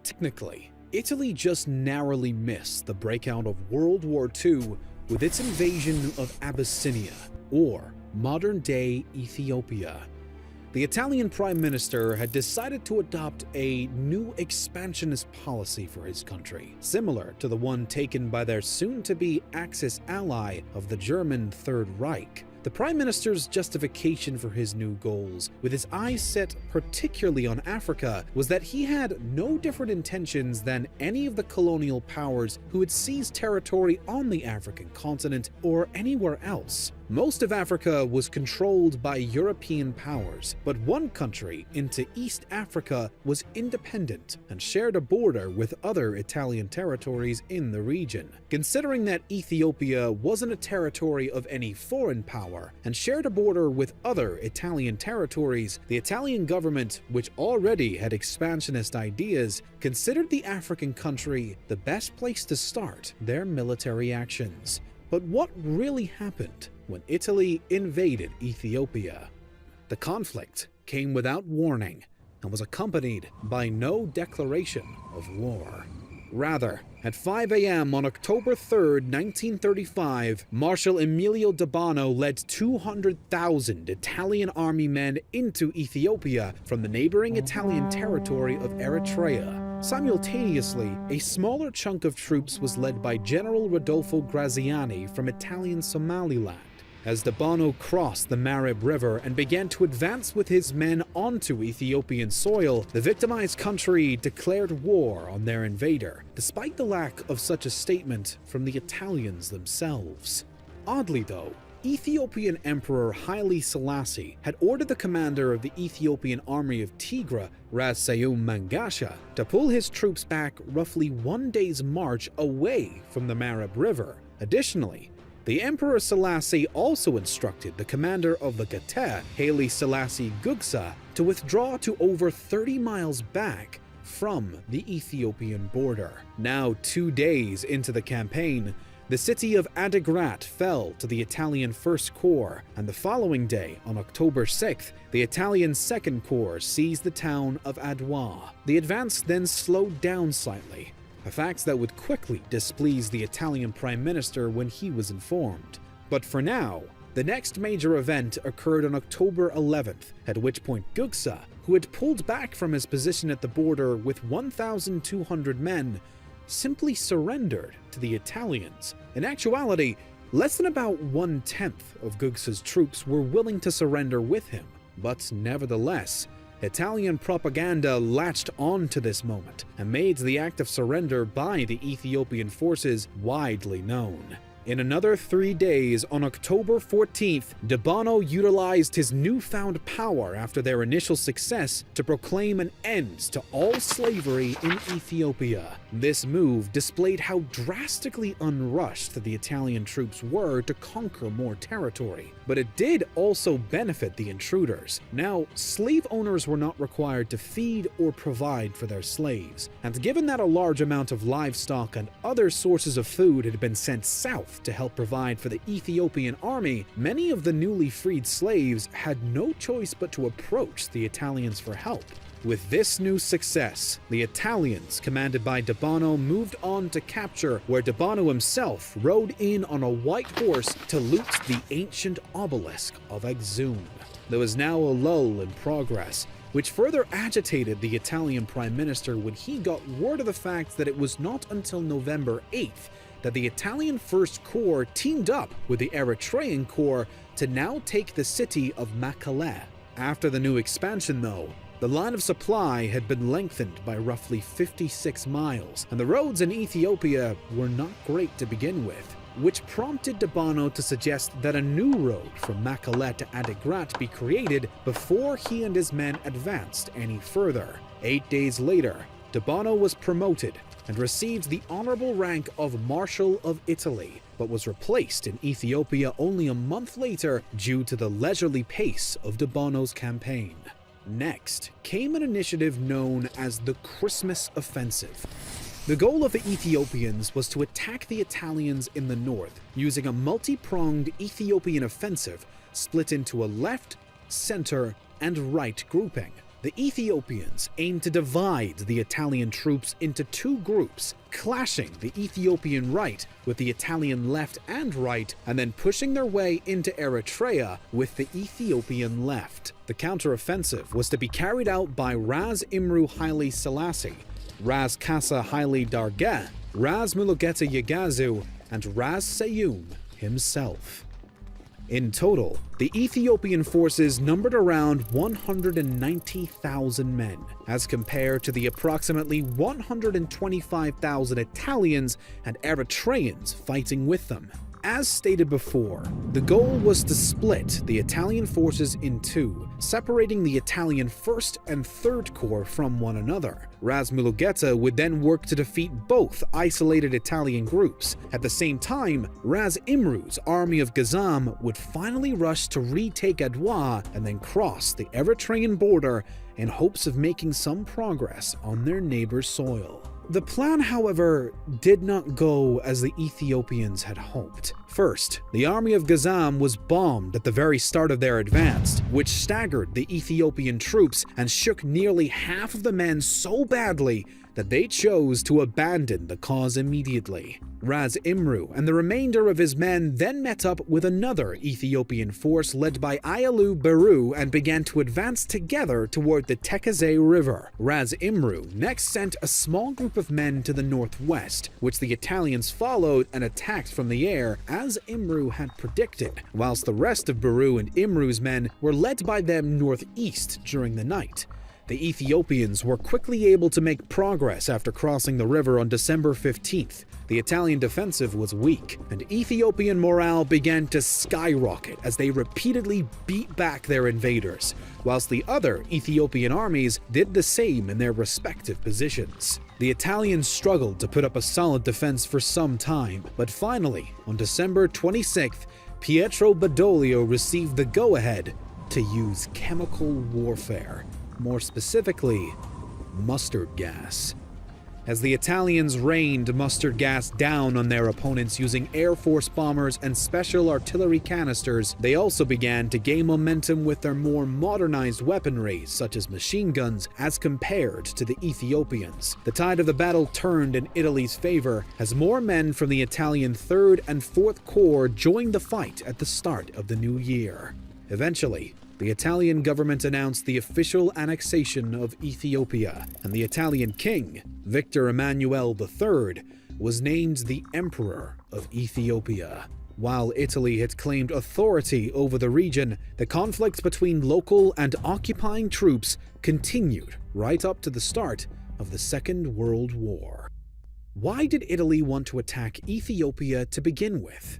Technically, Italy just narrowly missed the breakout of World War II with its invasion of Abyssinia, or modern-day Ethiopia. The Italian Prime Minister had decided to adopt a new expansionist policy for his country, similar to the one taken by their soon-to-be Axis ally of the German Third Reich. The Prime Minister's justification for his new goals, with his eyes set particularly on Africa, was that he had no different intentions than any of the colonial powers who had seized territory on the African continent or anywhere else. Most of Africa was controlled by European powers, but one country into East Africa was independent and shared a border with other Italian territories in the region. Considering that Ethiopia wasn't a territory of any foreign power and shared a border with other Italian territories, the Italian government, which already had expansionist ideas, considered the African country the best place to start their military actions. But what really happened when Italy invaded Ethiopia? The conflict came without warning and was accompanied by no declaration of war. Rather, at 5 a.m. on October 3, 1935, Marshal Emilio D'Abano led 200,000 Italian army men into Ethiopia from the neighboring Italian territory of Eritrea. Simultaneously, a smaller chunk of troops was led by General Rodolfo Graziani from Italian Somaliland. As D'Abano crossed the Mareb River and began to advance with his men onto Ethiopian soil, the victimized country declared war on their invader, despite the lack of such a statement from the Italians themselves. Oddly though, Ethiopian Emperor Haile Selassie had ordered the commander of the Ethiopian army of Tigray, Ras Sayum Mangasha, to pull his troops back roughly 1 day's march away from the Mareb River. Additionally, the Emperor Selassie also instructed the commander of the Gete, Haile Selassie Gugsa, to withdraw to over 30 miles back from the Ethiopian border. Now 2 days into the campaign, the city of Adigrat fell to the Italian First Corps, and the following day, on October 6th, the Italian Second Corps seized the town of Adwa. The advance then slowed down slightly, a fact that would quickly displease the Italian Prime Minister when he was informed. But for now, the next major event occurred on October 11th, at which point Gugsa, who had pulled back from his position at the border with 1,200 men, simply surrendered to the Italians. In actuality, less than about 1/10 of Gugsa's troops were willing to surrender with him, but nevertheless, Italian propaganda latched on to this moment and made the act of surrender by the Ethiopian forces widely known. In another 3 days, on October 14th, D'Abano utilized his newfound power after their initial success to proclaim an end to all slavery in Ethiopia. This move displayed how drastically unrushed the Italian troops were to conquer more territory, but it did also benefit the intruders. Now, slave owners were not required to feed or provide for their slaves, and given that a large amount of livestock and other sources of food had been sent south to help provide for the Ethiopian army, many of the newly freed slaves had no choice but to approach the Italians for help. With this new success, the Italians, commanded by D'Abano, moved on to capture, where D'Abano himself rode in on a white horse to loot the ancient obelisk of Exum. There was now a lull in progress, which further agitated the Italian Prime Minister when he got word of the fact that it was not until November 8th that the Italian First Corps teamed up with the Eritrean Corps to now take the city of Mekelle. After the new expansion, though, the line of supply had been lengthened by roughly 56 miles, and the roads in Ethiopia were not great to begin with, which prompted D'Abano to suggest that a new road from Mekelle to Adigrat be created before he and his men advanced any further. 8 days later, D'Abano was promoted and received the honorable rank of Marshal of Italy, but was replaced in Ethiopia only a month later due to the leisurely pace of D'Abano's campaign. Next came an initiative known as the Christmas Offensive. The goal of the Ethiopians was to attack the Italians in the north using a multi-pronged Ethiopian offensive split into a left, center, and right grouping. The Ethiopians aimed to divide the Italian troops into two groups, clashing the Ethiopian right with the Italian left and right, and then pushing their way into Eritrea with the Ethiopian left. The counteroffensive was to be carried out by Ras Imru Haile Selassie, Ras Kasa Haile Darge, Ras Mulugeta Yegazu, and Ras Seyum himself. In total, the Ethiopian forces numbered around 190,000 men, as compared to the approximately 125,000 Italians and Eritreans fighting with them. As stated before, the goal was to split the Italian forces in two, separating the Italian 1st and 3rd Corps from one another. Ras Mulugeta would then work to defeat both isolated Italian groups. At the same time, Ras Imru's army of Gazam would finally rush to retake Adwa and then cross the Eritrean border in hopes of making some progress on their neighbor's soil. The plan, however, did not go as the Ethiopians had hoped. First, the army of Gazam was bombed at the very start of their advance, which staggered the Ethiopian troops and shook nearly half of the men so badly that they chose to abandon the cause immediately. Ras Imru and the remainder of his men then met up with another Ethiopian force led by Ayalu Beru and began to advance together toward the Tekeze River. Ras Imru next sent a small group of men to the northwest, which the Italians followed and attacked from the air as Imru had predicted, whilst the rest of Beru and Imru's men were led by them northeast during the night. The Ethiopians were quickly able to make progress after crossing the river on December 15th. The Italian defensive was weak, and Ethiopian morale began to skyrocket as they repeatedly beat back their invaders, whilst the other Ethiopian armies did the same in their respective positions. The Italians struggled to put up a solid defense for some time, but finally, on December 26th, Pietro Badoglio received the go-ahead to use chemical warfare. More specifically, mustard gas. As the Italians rained mustard gas down on their opponents using Air Force bombers and special artillery canisters, they also began to gain momentum with their more modernized weaponry, such as machine guns, as compared to the Ethiopians. The tide of the battle turned in Italy's favor as more men from the Italian 3rd and 4th Corps joined the fight at the start of the new year. Eventually, the Italian government announced the official annexation of Ethiopia, and the Italian king, Victor Emmanuel III, was named the Emperor of Ethiopia. While Italy had claimed authority over the region, the conflict between local and occupying troops continued right up to the start of the Second World War. Why did Italy want to attack Ethiopia to begin with?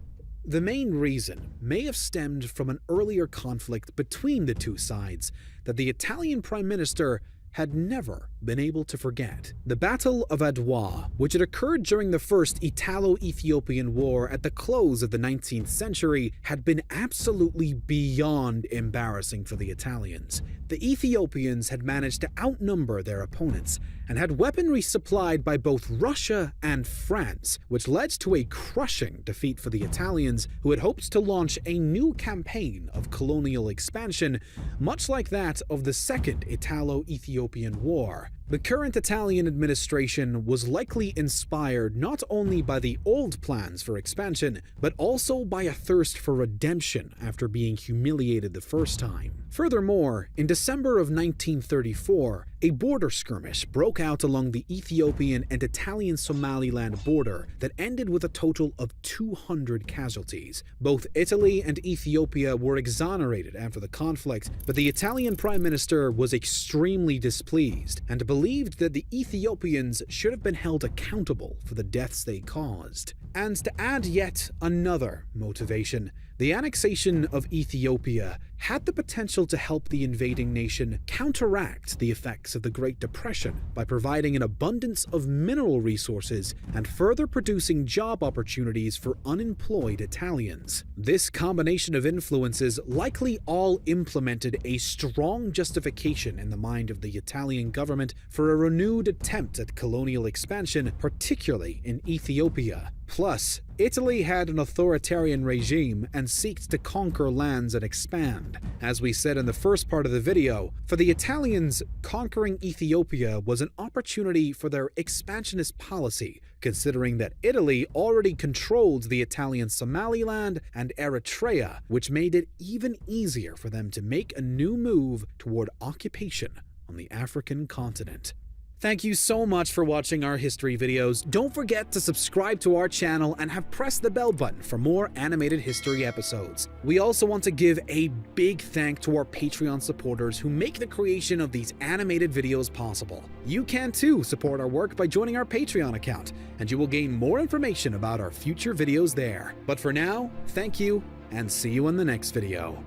The main reason may have stemmed from an earlier conflict between the two sides that the Italian Prime Minister had never been able to forget. The Battle of Adwa, which had occurred during the First Italo-Ethiopian War at the close of the 19th century, had been absolutely beyond embarrassing for the Italians. The Ethiopians had managed to outnumber their opponents and had weaponry supplied by both Russia and France, which led to a crushing defeat for the Italians, who had hoped to launch a new campaign of colonial expansion, much like that of the Second Italo-Ethiopian War. The current Italian administration was likely inspired not only by the old plans for expansion, but also by a thirst for redemption after being humiliated the first time. Furthermore, in December of 1934, a border skirmish broke out along the Ethiopian and Italian Somaliland border that ended with a total of 200 casualties. Both Italy and Ethiopia were exonerated after the conflict, but the Italian Prime Minister was extremely displeased and believed that the Ethiopians should have been held accountable for the deaths they caused. And to add yet another motivation, the annexation of Ethiopia had the potential to help the invading nation counteract the effects of the Great Depression by providing an abundance of mineral resources and further producing job opportunities for unemployed Italians. This combination of influences likely all implemented a strong justification in the mind of the Italian government for a renewed attempt at colonial expansion, particularly in Ethiopia. Plus, Italy had an authoritarian regime and seeks to conquer lands and expand. As we said in the first part of the video, for the Italians, conquering Ethiopia was an opportunity for their expansionist policy, considering that Italy already controlled the Italian Somaliland and Eritrea, which made it even easier for them to make a new move toward occupation on the African continent. Thank you so much for watching our history videos. Don't forget to subscribe to our channel and have pressed the bell button for more animated history episodes. We also want to give a big thank to our Patreon supporters who make the creation of these animated videos possible. You can too support our work by joining our Patreon account, and you will gain more information about our future videos there. But for now, thank you, and see you in the next video.